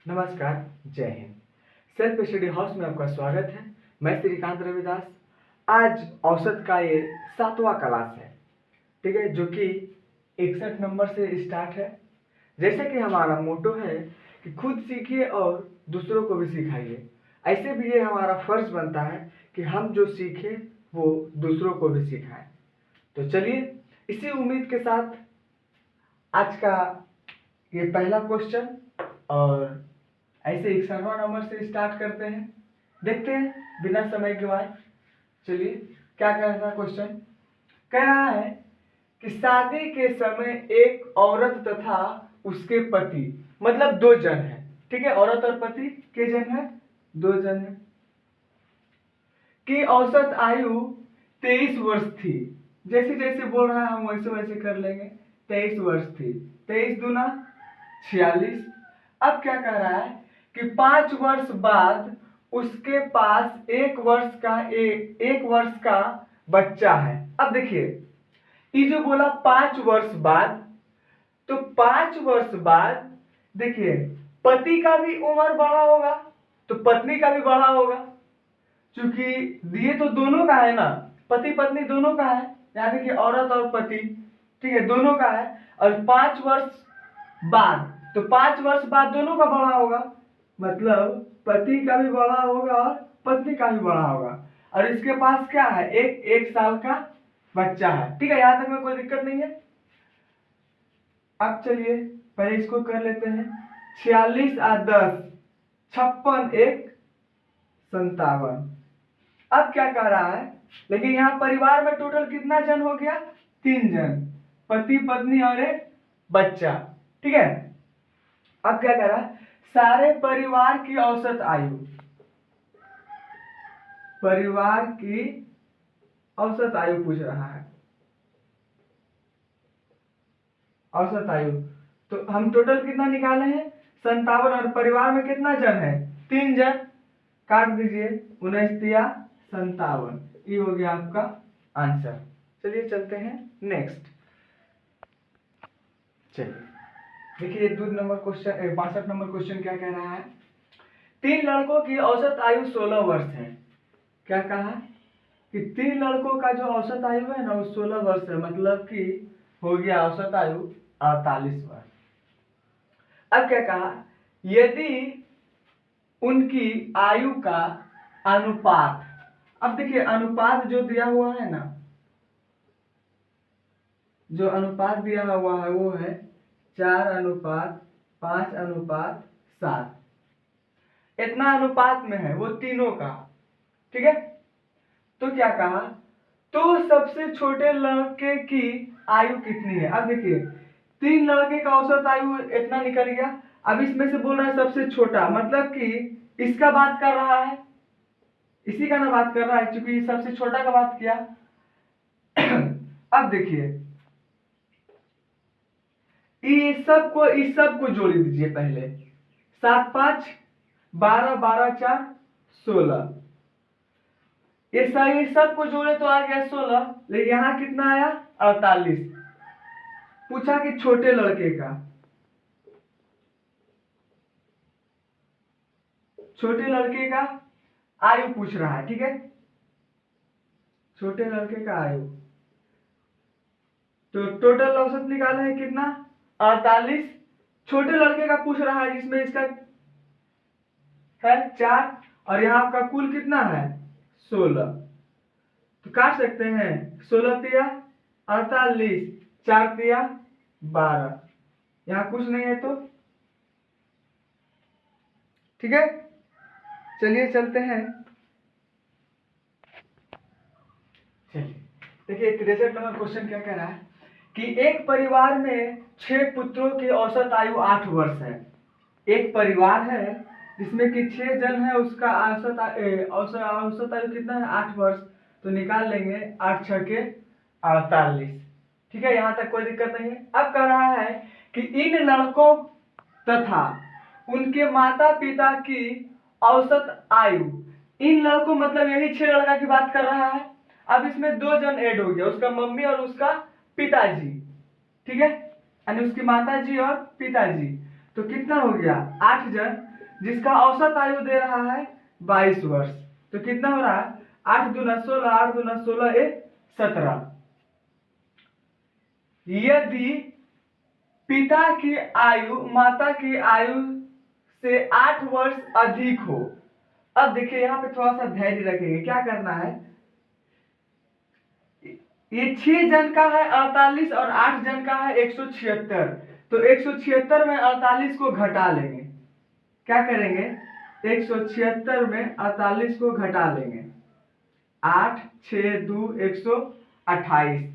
नमस्कार, जय Hind. Self study house में आपका स्वागत है। मैं श्रीकांत रविदास। आज औसत का ये 7वां क्लास है, ठीक है, जो कि 61 नंबर से स्टार्ट है। जैसे कि हमारा मोटो है कि खुद सीखिए और दूसरों को भी सिखाइए, ऐसे भी ये हमारा फर्ज बनता है कि हम जो सीखें वो दूसरों को भी सिखाएं। तो चलिए इसी उम्मीद के साथ आज का ये पहला क्वेश्चन और ऐसे 61वां नंबर से स्टार्ट करते हैं। देखते हैं बिना समय गवाए। चलिए क्या कह रहा था क्वेश्चन। कह रहा है कि शादी के समय एक औरत तथा उसके पति, मतलब दो जन है, ठीक है, औरत और पति के जन है, दो जन है, की औसत आयु 23 वर्ष थी। जैसे जैसे बोल रहा है हम वैसे वैसे कर लेंगे। 23 वर्ष थी, 23 दूना 46। अब क्या कह रहा है कि 5 वर्ष बाद उसके पास एक वर्ष का बच्चा है। अब देखिए ये जो बोला 5 वर्ष बाद, तो 5 वर्ष बाद देखिए पति का भी उम्र बढ़ा होगा तो पत्नी का भी बढ़ा होगा, क्योंकि दिए तो दोनों का है ना, पति पत्नी दोनों का है, यानी कि औरत और पति, ठीक है, दोनों का है। और 5 वर्ष बाद, तो 5 वर्ष बाद दोनों का बढ़ा होगा, मतलब पति का भी बढ़ा होगा और पत्नी का भी बढ़ा होगा। और इसके पास क्या है, एक साल का बच्चा है, ठीक है, यहां तक में कोई दिक्कत नहीं है। अब चलिए पहले इसको कर लेते हैं। 46 और 10 56 1 57। अब क्या कह रहा है, लेकिन यहाँ परिवार में टोटल कितना जन हो गया, 3 जन, पति पत्नी और एक बच्चा, ठीक है। अब क्या कह रहा है, सारे परिवार की औसत आयु, परिवार की औसत आयु पूछ रहा है, औसत आयु। तो हम टोटल कितना निकाले हैं, 57, और परिवार में कितना जन है, 3 जन, काट दीजिए, 19 तिया 57, ये हो गया आपका आंसर। चलिए चलते हैं नेक्स्ट। चलिए देखिए 2 नंबर क्वेश्चन, 62 नंबर क्वेश्चन क्या कह रहा है। 3 लड़कों की औसत आयु 16 वर्ष है। क्या कहा कि 3 लड़कों का जो औसत आयु है ना वो 16 वर्ष है, मतलब कि हो गया औसत आयु 48 वर्ष। अब क्या कहा, यदि उनकी आयु का अनुपात, अब देखिए अनुपात जो दिया हुआ है ना, जो अनुपात दिया हुआ है वो है 4:5:7, इतना अनुपात में है वो तीनों का, ठीक है। तो क्या कहा, तो सबसे छोटे लड़के की आयु कितनी है। अब देखिए 3 लड़के का औसत आयु इतना निकल गया। अब इसमें से बोल रहा है सबसे छोटा, मतलब कि इसका बात कर रहा है, इसी का ना बात कर रहा है, क्योंकि सबसे छोटा का बात किया। अब देखिए इस सबको जोड़ दीजिए पहले। 7 5 12 12 4 16, ये सबको जोड़े तो आ गया 16, लेकिन यहाँ कितना आया 48। पूछा कि छोटे लड़के का, छोटे लड़के का आयु पूछ रहा है, ठीक है, छोटे लड़के का आयु। तो टोटल औसत निकाले है कितना, 48। छोटे लड़के का पूछ रहा है जिसमें इसका है 4, और यहाँ आपका कुल कितना है 16। तो काट सकते हैं, 16 तिया 48, 4 तिया 12, यहाँ कुछ नहीं है तो ठीक है। चलिए चलते हैं। चलिए देखिए 63 नंबर क्वेश्चन क्या कह रहा है कि एक परिवार में 6 पुत्रों की औसत आयु 8 वर्ष है। एक परिवार है जिसमें कि 6 जन है, उसका औसत आयु कितना है 8 वर्ष। तो निकाल लेंगे 8 6 के 48, ठीक है, यहाँ तक कोई दिक्कत नहीं है। अब कह रहा है कि इन लड़कों तथा उनके माता पिता की औसत आयु, इन लड़कों मतलब यही 6 लड़का की बात कर रहा है। अब इसमें 2 जन ऐड हो गया, उसका मम्मी और उसका पिताजी, ठीक है, यानी उसकी माता जी और पिताजी। तो कितना हो गया 8 जन। जिसका औसत आयु दे रहा है 22 वर्ष। तो कितना हो रहा है, 8 दूना 16, 8 दूना 16, 17। यदि पिता की आयु माता की आयु से 8 वर्ष अधिक हो। अब देखिए यहाँ पे थोड़ा सा धैर्य रखेंगे, क्या करना है, ये 6 जन का है 48 और 8 जन का है 176। तो 176 में 48 को घटा लेंगे। क्या करेंगे, 176 में 48 को घटा लेंगे। 8 6 2 128।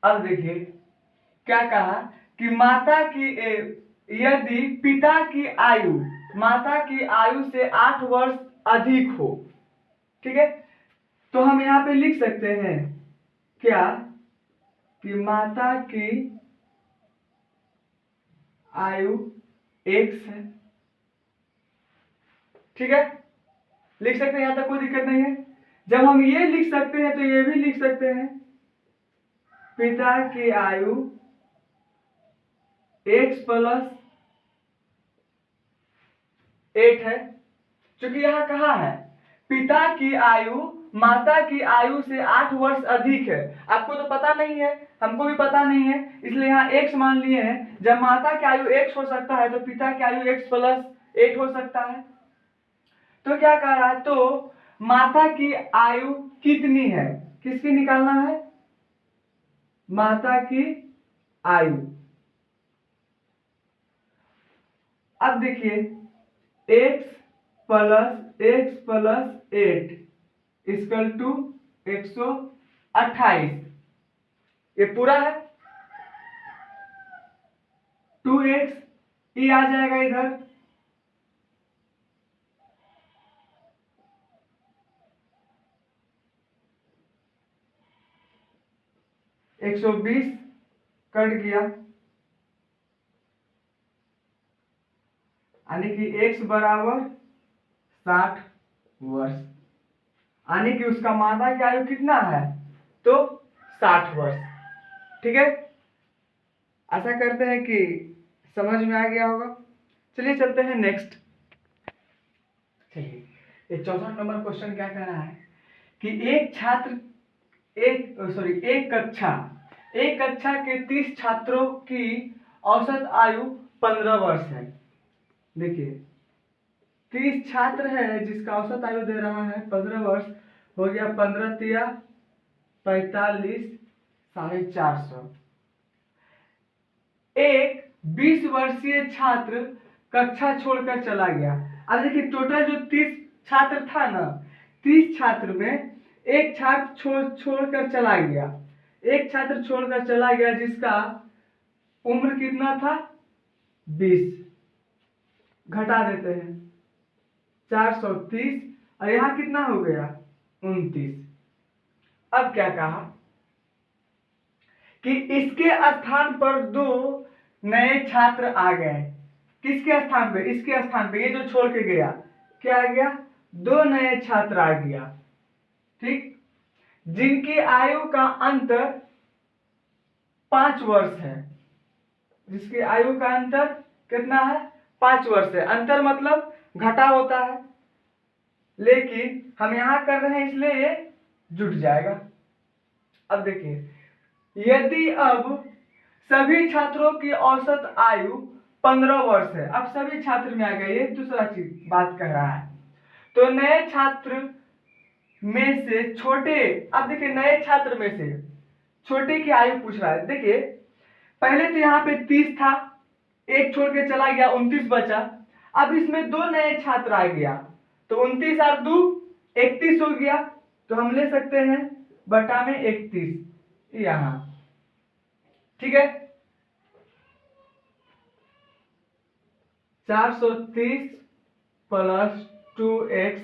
अब देखिए क्या कहा कि माता की यदि पिता की आयु माता की आयु से 8 वर्ष अधिक हो। ठीक है, तो हम यहाँ पे लिख सकते हैं क्या कि माता की आयु x है। ठीक है, लिख सकते हैं, यहां तक कोई दिक्कत नहीं है। जब हम ये लिख सकते हैं तो ये भी लिख सकते हैं पिता की आयु x प्लस 8 है। क्योंकि यहां कहा है पिता की आयु माता की आयु से 8 वर्ष अधिक है। आपको तो पता नहीं है, हमको भी पता नहीं है, इसलिए यहाँ x मान लिए हैं। जब माता की आयु x हो सकता है तो पिता की आयु x प्लस 8 हो सकता है। तो क्या कह रहा है, तो माता की आयु कितनी है, किसकी निकालना है, माता की आयु। अब देखिए x प्लस 8 इक्वल टू 128। ये पूरा है, 2x ये आ जाएगा इधर, एक 120 कट गया, यानी कि x बराबर 60 वर्ष, यानी कि उसका माता की आयु कितना है, तो 60 वर्ष। ठीक है, आशा करते हैं कि समझ में आ गया होगा। चलिए चलते हैं नेक्स्ट। चलिए ये 64 नंबर क्वेश्चन क्या कह रहा है कि एक कक्षा के 30 छात्रों की औसत आयु 15 वर्ष है। देखिए 30 छात्र है जिसका औसत आयु दे रहा है 15 वर्ष, हो गया 15 तिया 45, 450। एक 20 वर्षीय छात्र कक्षा छोड़कर चला गया। अब देखिए टोटल जो 30 छात्र था ना, 30 छात्र में एक छात्र छोड़कर चला गया, एक छात्र छोड़कर चला गया जिसका उम्र कितना था, 20। घटा देते हैं 430 और यहां कितना हो गया, 29। अब क्या कहा कि इसके स्थान पर 2 नए छात्र आ गए। किसके स्थान पे, इसके स्थान पे, ये जो छोड़ के गया, क्या आ गया, 2 नए छात्र आ गया। ठीक, जिनकी आयु का अंतर 5 वर्ष है, जिसकी आयु का अंतर कितना है, 5 वर्ष है। अंतर मतलब घटा होता है, लेकिन हम यहां कर रहे हैं इसलिए ये जुट जाएगा। अब देखिए यदि अब सभी छात्रों की औसत आयु 15 वर्ष है, अब सभी छात्र में आ गया, ये दूसरा चीज बात कह रहा है। तो नए छात्र में से छोटे, अब देखिए नए छात्र में से छोटे की आयु पूछ रहा है। देखिए पहले तो यहाँ पे 30 था, एक छोड़ के चला गया, 29 बचा। अब इसमें 2 नए छात्र आ गया, तो 29 और 2 31 हो गया। तो हम ले सकते हैं बटा में 31 यहां। ठीक है, 430 प्लस 2x,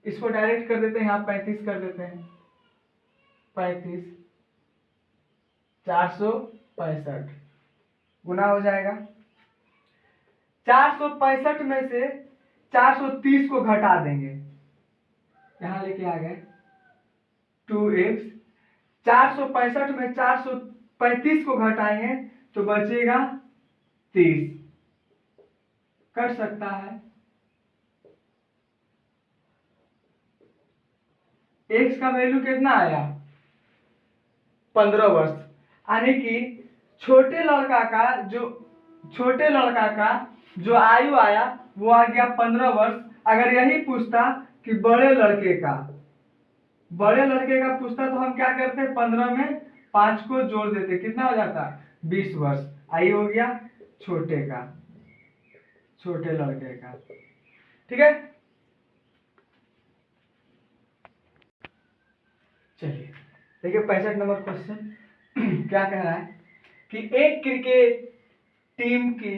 इसको डायरेक्ट कर देते हैं, यहाँ 35 कर देते हैं, 35 465 गुना हो जाएगा। 465 में से 430 को घटा देंगे, यहां लेके आ गए 2x। 465 में 435 को घटाएंगे तो बचेगा 30। कर सकता है। एक्स का वैल्यू कितना आया? 15 वर्ष। यानी कि छोटे लड़का का जो आयु आया वो आ गया 15 वर्ष। अगर यही पूछता कि बड़े लड़के का पूछता तो हम क्या करते? 15 में 5 को जोड़ देते, कितना हो जाता? 20 वर्ष। आयु हो गया छोटे लड़के का। ठीक है, चलिए देखिए 65 नंबर क्वेश्चन क्या कह रहा है कि एक क्रिकेट टीम के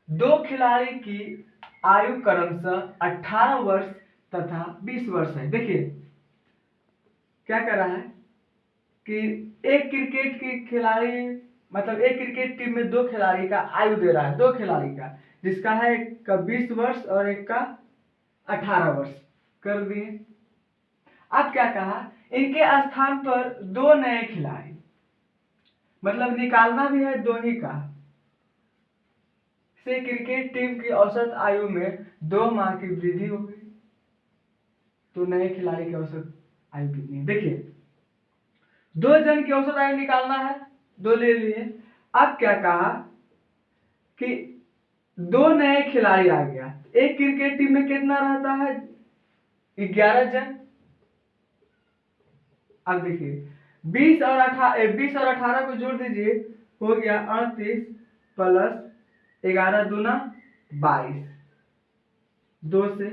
2 खिलाड़ी की आयु क्रमशः 18 वर्ष तथा 20 वर्ष है। देखिए क्या कर रहा है कि एक क्रिकेट की खिलाड़ी मतलब एक क्रिकेट टीम में 2 खिलाड़ी का आयु दे रहा है, 2 खिलाड़ी का, जिसका है एक का 20 वर्ष और एक का 18 वर्ष कर दिए। अब क्या कहा, इनके स्थान पर 2 नए खिलाड़ी, मतलब निकालना भी है 2 ही का, से क्रिकेट टीम की औसत आयु में 2 माह की वृद्धि हो गई। तो नए खिलाड़ी की औसत आयु कितनी है? देखिए 2 जन की औसत आयु निकालना है, 2 ले लिए। अब क्या कहा कि 2 नए खिलाड़ी आ गया। एक क्रिकेट टीम में कितना रहता है? 11 जन। अब देखिए 20 और 18 को जोड़ दीजिए, हो गया 38 प्लस 11 दूना 22, 2 से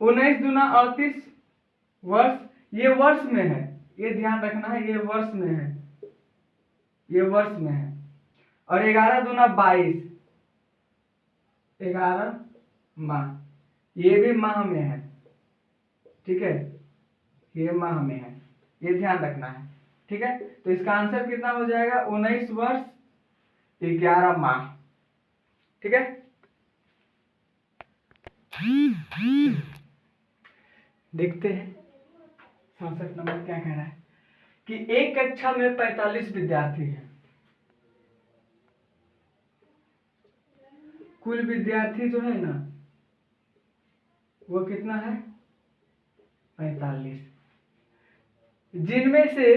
19 दूना 38 वर्ष। ये वर्ष में है, ये ध्यान रखना है, ये वर्ष में है, ये वर्ष में है। और 11 दूना 22, 11 माह, ये भी माह में है। ठीक है, ये माह में है, ये ध्यान रखना है। ठीक है, तो इसका आंसर कितना हो जाएगा? 19 वर्ष 11 माह। ठीक है, देखते हैं 67 नंबर क्या कह रहा है कि एक कक्षा में 45 विद्यार्थी हैं। कुल विद्यार्थी जो है ना वो कितना है? 45, जिनमें से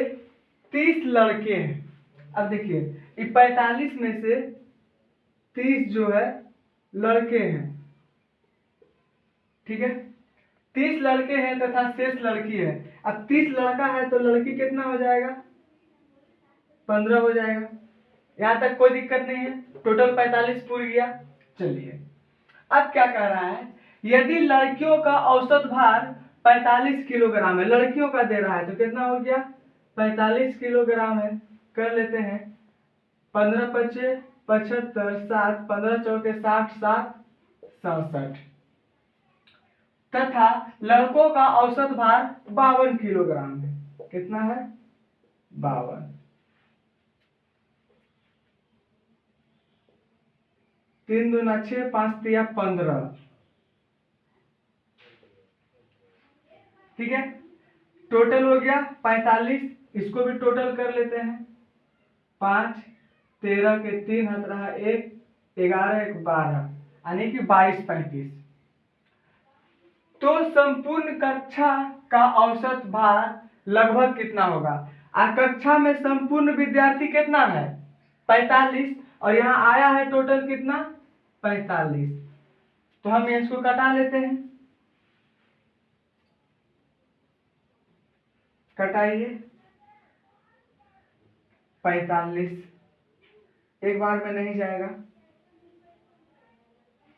30 लड़के हैं। अब देखिए ये 45 में से 30 जो है लड़के हैं। ठीक है, 30 लड़के हैं तथा शेष लड़की है। अब 30 लड़का है तो लड़की कितना हो जाएगा? 15 हो जाएगा। यहां तक कोई दिक्कत नहीं है, टोटल 45 पूर गया। चलिए अब क्या कह रहा है, यदि लड़कियों का औसत भार 45 किलोग्राम है, लड़कियों का दे रहा है तो कितना हो गया? 45 किलोग्राम है। कर लेते हैं 15 पचे 75, 7 15 चौके 60, 7 67, तथा लड़कों का औसत भार 52 किलोग्राम है। कितना है? 52। 3 दूना 6, 5 तिया 15। ठीक है, टोटल हो गया 45। इसको भी टोटल कर लेते हैं। 5 13 के 3 हाथ रहा 1, 11 1 12, यानी कि 22 35। तो संपूर्ण कक्षा का औसत भार लगभग कितना होगा? कक्षा में संपूर्ण विद्यार्थी कितना है? 45, और यहाँ आया है टोटल कितना? 45। तो हम इसको कटा लेते हैं, कटाइए। 45 एक बार में नहीं जाएगा,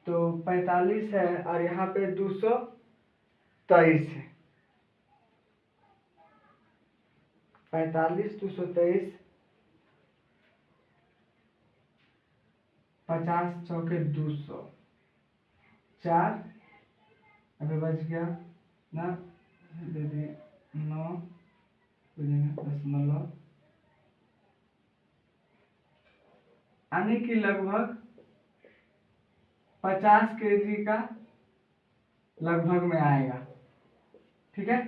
तो 45 है और यहाँ पे 223 है। 45 223, 50 चौके 200, 4 अभी बच गया ना, दे दिए 9 दशमलव, यानी कि लगभग 50 केजी का लगभग में आएगा। ठीक है।